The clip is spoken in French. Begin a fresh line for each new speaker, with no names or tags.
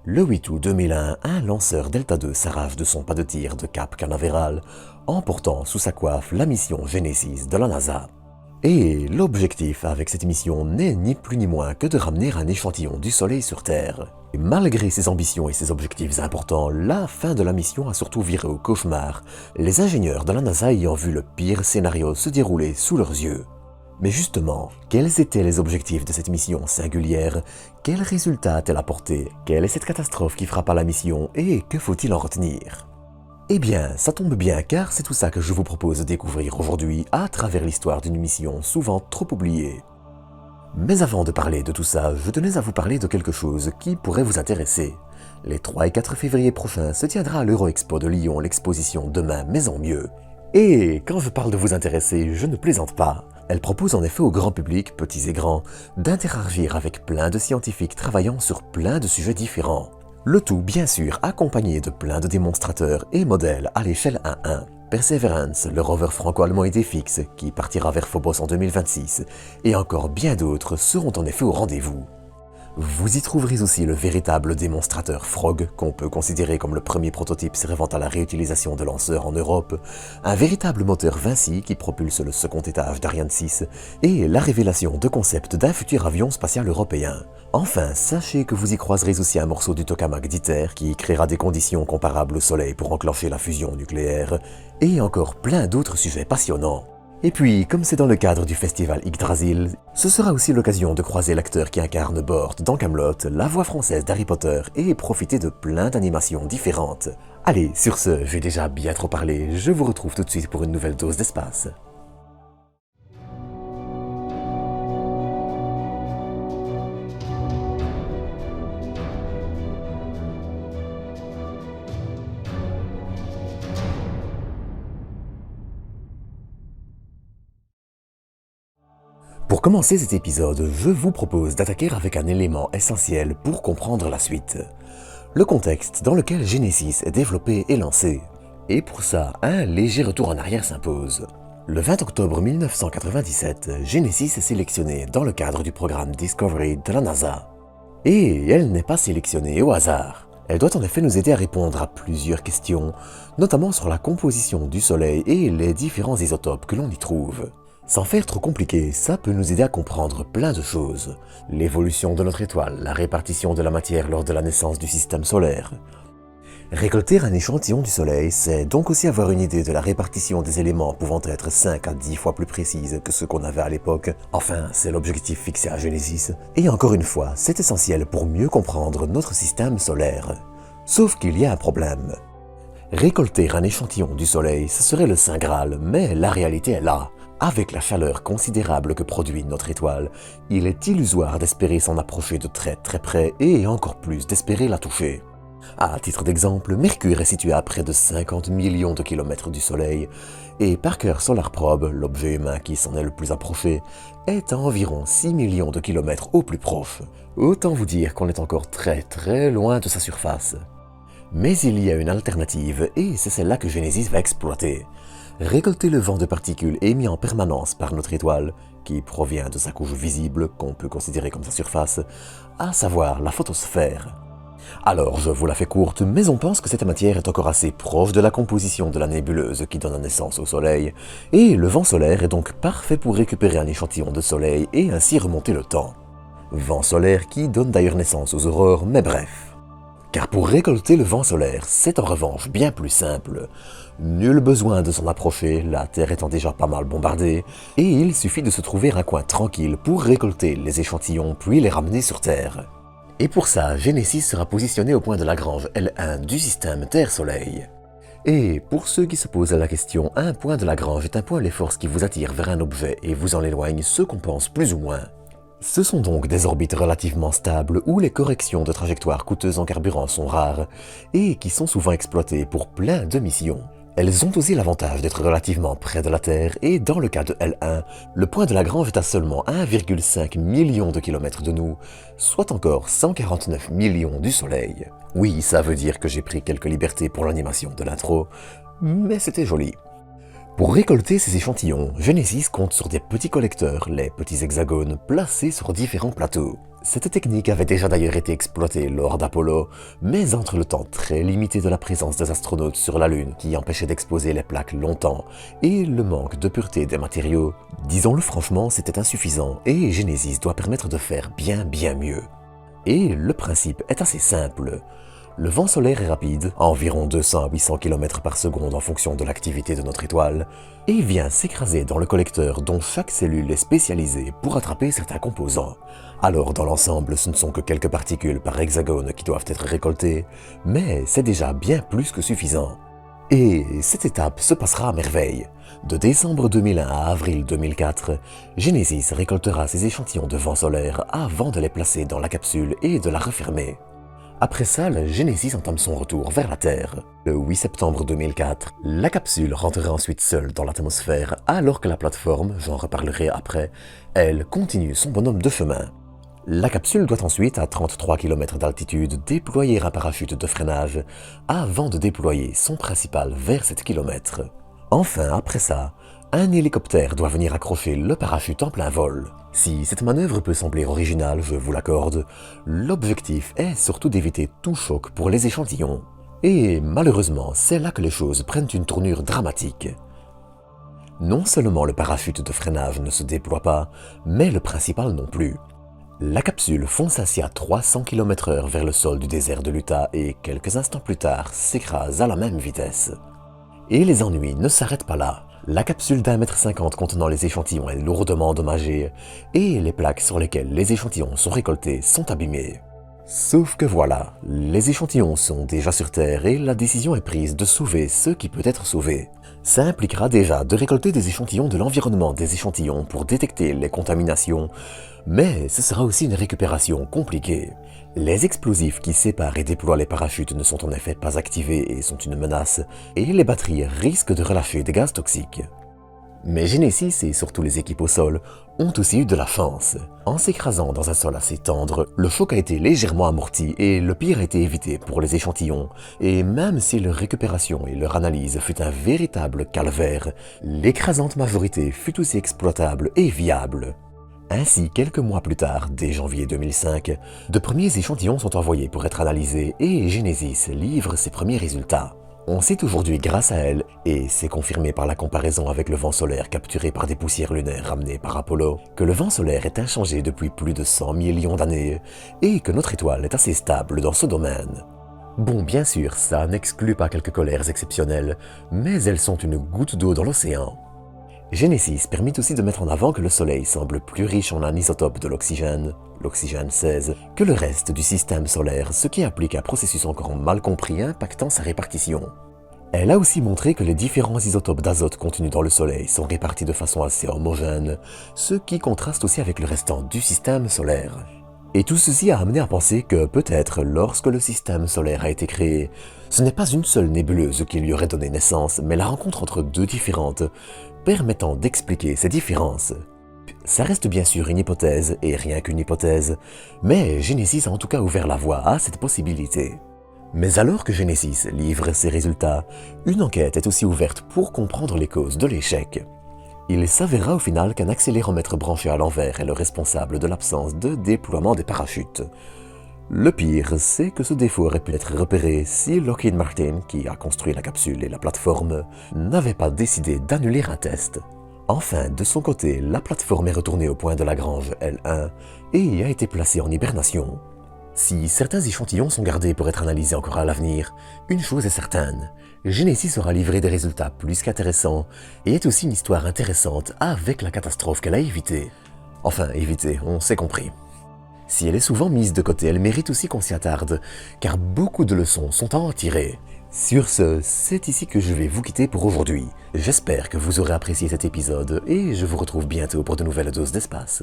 Le 8 août 2001, un lanceur Delta II s'arrache de son pas de tir de Cap Canaveral, emportant sous sa coiffe la mission Genesis de la NASA. Et l'objectif avec cette mission n'est ni plus ni moins que de ramener un échantillon du Soleil sur Terre. Et malgré ses ambitions et ses objectifs importants, la fin de la mission a surtout viré au cauchemar, les ingénieurs de la NASA ayant vu le pire scénario se dérouler sous leurs yeux. Mais justement, quels étaient les objectifs de cette mission singulière? Quels résultats a-t-elle apporté? Quelle est cette catastrophe qui frappa la mission et que faut-il en retenir? Eh bien, ça tombe bien car c'est tout ça que je vous propose de découvrir aujourd'hui à travers l'histoire d'une mission souvent trop oubliée. Mais avant de parler de tout ça, je tenais à vous parler de quelque chose qui pourrait vous intéresser. Les 3 et 4 février prochains se tiendra à l'Euro-Expo de Lyon l'exposition Demain mais en mieux. Et quand je parle de vous intéresser, je ne plaisante pas. Elle propose en effet au grand public, petits et grands, d'interagir avec plein de scientifiques travaillant sur plein de sujets différents. Le tout, bien sûr, accompagné de plein de démonstrateurs et modèles à l'échelle 1-1. Perseverance, le rover franco-allemand Idefix, qui partira vers Phobos en 2026, et encore bien d'autres seront en effet au rendez-vous. Vous y trouverez aussi le véritable démonstrateur Frog, qu'on peut considérer comme le premier prototype servant à la réutilisation de lanceurs en Europe, un véritable moteur Vinci qui propulse le second étage d'Ariane 6, et la révélation de concept d'un futur avion spatial européen. Enfin, sachez que vous y croiserez aussi un morceau du tokamak d'ITER qui créera des conditions comparables au Soleil pour enclencher la fusion nucléaire, et encore plein d'autres sujets passionnants. Et puis, comme c'est dans le cadre du festival Yggdrasil, ce sera aussi l'occasion de croiser l'acteur qui incarne Bort dans Kaamelott, la voix française d'Harry Potter et profiter de plein d'animations différentes. Allez, sur ce, j'ai déjà bien trop parlé, je vous retrouve tout de suite pour une nouvelle dose d'espace. Pour commencer cet épisode, je vous propose d'attaquer avec un élément essentiel pour comprendre la suite. Le contexte dans lequel Genesis est développé et lancé. Et pour ça, un léger retour en arrière s'impose. Le 20 octobre 1997, Genesis est sélectionnée dans le cadre du programme Discovery de la NASA. Et elle n'est pas sélectionnée au hasard. Elle doit en effet nous aider à répondre à plusieurs questions, notamment sur la composition du Soleil et les différents isotopes que l'on y trouve. Sans faire trop compliqué, ça peut nous aider à comprendre plein de choses. L'évolution de notre étoile, la répartition de la matière lors de la naissance du système solaire. Récolter un échantillon du Soleil, c'est donc aussi avoir une idée de la répartition des éléments pouvant être 5 à 10 fois plus précise que ce qu'on avait à l'époque. Enfin, c'est l'objectif fixé à Genesis. Et encore une fois, c'est essentiel pour mieux comprendre notre système solaire. Sauf qu'il y a un problème. Récolter un échantillon du Soleil, ce serait le Saint Graal, mais la réalité est là. Avec la chaleur considérable que produit notre étoile, il est illusoire d'espérer s'en approcher de très très près et encore plus d'espérer la toucher. À titre d'exemple, Mercure est situé à près de 50 millions de kilomètres du Soleil et Parker Solar Probe, l'objet humain qui s'en est le plus approché, est à environ 6 millions de kilomètres au plus proche. Autant vous dire qu'on est encore très très loin de sa surface. Mais il y a une alternative et c'est celle-là que Genesis va exploiter. Récolter le vent de particules émis en permanence par notre étoile, qui provient de sa couche visible, qu'on peut considérer comme sa surface, à savoir la photosphère. Alors, je vous la fais courte, mais on pense que cette matière est encore assez proche de la composition de la nébuleuse qui donne naissance au Soleil, et le vent solaire est donc parfait pour récupérer un échantillon de Soleil et ainsi remonter le temps. Vent solaire qui donne d'ailleurs naissance aux aurores, mais bref. Car pour récolter le vent solaire, c'est en revanche bien plus simple. Nul besoin de s'en approcher, la Terre étant déjà pas mal bombardée, et il suffit de se trouver un coin tranquille pour récolter les échantillons puis les ramener sur Terre. Et pour ça, Genesis sera positionné au point de Lagrange L1 du système Terre-Soleil. Et pour ceux qui se posent la question, un point de Lagrange est un point où les forces qui vous attirent vers un objet et vous en éloignent se compensent plus ou moins. Ce sont donc des orbites relativement stables où les corrections de trajectoires coûteuses en carburant sont rares et qui sont souvent exploitées pour plein de missions. Elles ont aussi l'avantage d'être relativement près de la Terre et dans le cas de L1, le point de Lagrange est à seulement 1,5 million de kilomètres de nous, soit encore 149 millions du Soleil. Oui, ça veut dire que j'ai pris quelques libertés pour l'animation de l'intro, mais c'était joli. Pour récolter ces échantillons, Genesis compte sur des petits collecteurs, les petits hexagones, placés sur différents plateaux. Cette technique avait déjà d'ailleurs été exploitée lors d'Apollo, mais entre le temps très limité de la présence des astronautes sur la Lune qui empêchait d'exposer les plaques longtemps et le manque de pureté des matériaux, disons-le franchement, c'était insuffisant et Genesis doit permettre de faire bien mieux. Et le principe est assez simple. Le vent solaire est rapide, à environ 200 à 800 km par seconde en fonction de l'activité de notre étoile, et vient s'écraser dans le collecteur dont chaque cellule est spécialisée pour attraper certains composants. Alors dans l'ensemble, ce ne sont que quelques particules par hexagone qui doivent être récoltées, mais c'est déjà bien plus que suffisant. Et cette étape se passera à merveille. De décembre 2001 à avril 2004, Genesis récoltera ces échantillons de vent solaire avant de les placer dans la capsule et de la refermer. Après ça, le Genesis entame son retour vers la Terre. Le 8 septembre 2004, la capsule rentrera ensuite seule dans l'atmosphère alors que la plateforme, j'en reparlerai après, elle continue son bonhomme de chemin. La capsule doit ensuite, à 33 km d'altitude, déployer un parachute de freinage avant de déployer son principal vers 7 km. Enfin, après ça, un hélicoptère doit venir accrocher le parachute en plein vol. Si cette manœuvre peut sembler originale, je vous l'accorde, l'objectif est surtout d'éviter tout choc pour les échantillons. Et malheureusement, c'est là que les choses prennent une tournure dramatique. Non seulement le parachute de freinage ne se déploie pas, mais le principal non plus. La capsule fonce ainsi à 300 km/h vers le sol du désert de l'Utah et quelques instants plus tard s'écrase à la même vitesse. Et les ennuis ne s'arrêtent pas là. La capsule d'1,50 m contenant les échantillons est lourdement endommagée et les plaques sur lesquelles les échantillons sont récoltés sont abîmées. Sauf que voilà, les échantillons sont déjà sur Terre et la décision est prise de sauver ce qui peut être sauvé. Ça impliquera déjà de récolter des échantillons de l'environnement des échantillons pour détecter les contaminations, mais ce sera aussi une récupération compliquée. Les explosifs qui séparent et déploient les parachutes ne sont en effet pas activés et sont une menace, et les batteries risquent de relâcher des gaz toxiques. Mais Genesis et surtout les équipes au sol ont aussi eu de la chance. En s'écrasant dans un sol assez tendre, le choc a été légèrement amorti et le pire a été évité pour les échantillons. Et même si leur récupération et leur analyse fut un véritable calvaire, l'écrasante majorité fut aussi exploitable et viable. Ainsi, quelques mois plus tard, dès janvier 2005, de premiers échantillons sont envoyés pour être analysés et Genesis livre ses premiers résultats. On sait aujourd'hui grâce à elle, et c'est confirmé par la comparaison avec le vent solaire capturé par des poussières lunaires ramenées par Apollo, que le vent solaire est inchangé depuis plus de 100 millions d'années et que notre étoile est assez stable dans ce domaine. Bon, bien sûr, ça n'exclut pas quelques colères exceptionnelles, mais elles sont une goutte d'eau dans l'océan. Genesis permet aussi de mettre en avant que le Soleil semble plus riche en un isotope de l'oxygène, l'oxygène 16, que le reste du système solaire, ce qui implique un processus encore mal compris impactant sa répartition. Elle a aussi montré que les différents isotopes d'azote contenus dans le Soleil sont répartis de façon assez homogène, ce qui contraste aussi avec le restant du système solaire. Et tout ceci a amené à penser que peut-être lorsque le système solaire a été créé, ce n'est pas une seule nébuleuse qui lui aurait donné naissance, mais la rencontre entre deux différentes, permettant d'expliquer ces différences. Ça reste bien sûr une hypothèse, et rien qu'une hypothèse, mais Genesis a en tout cas ouvert la voie à cette possibilité. Mais alors que Genesis livre ses résultats, une enquête est aussi ouverte pour comprendre les causes de l'échec. Il s'avérera au final qu'un accéléromètre branché à l'envers est le responsable de l'absence de déploiement des parachutes. Le pire, c'est que ce défaut aurait pu être repéré si Lockheed Martin, qui a construit la capsule et la plateforme, n'avait pas décidé d'annuler un test. Enfin, de son côté, la plateforme est retournée au point de Lagrange L1 et a été placée en hibernation. Si certains échantillons sont gardés pour être analysés encore à l'avenir, une chose est certaine, Genesis aura livré des résultats plus qu'intéressants et est aussi une histoire intéressante avec la catastrophe qu'elle a évitée. Enfin, évitée, on s'est compris. Si elle est souvent mise de côté, elle mérite aussi qu'on s'y attarde, car beaucoup de leçons sont à en tirer. Sur ce, c'est ici que je vais vous quitter pour aujourd'hui. J'espère que vous aurez apprécié cet épisode et je vous retrouve bientôt pour de nouvelles doses d'espace.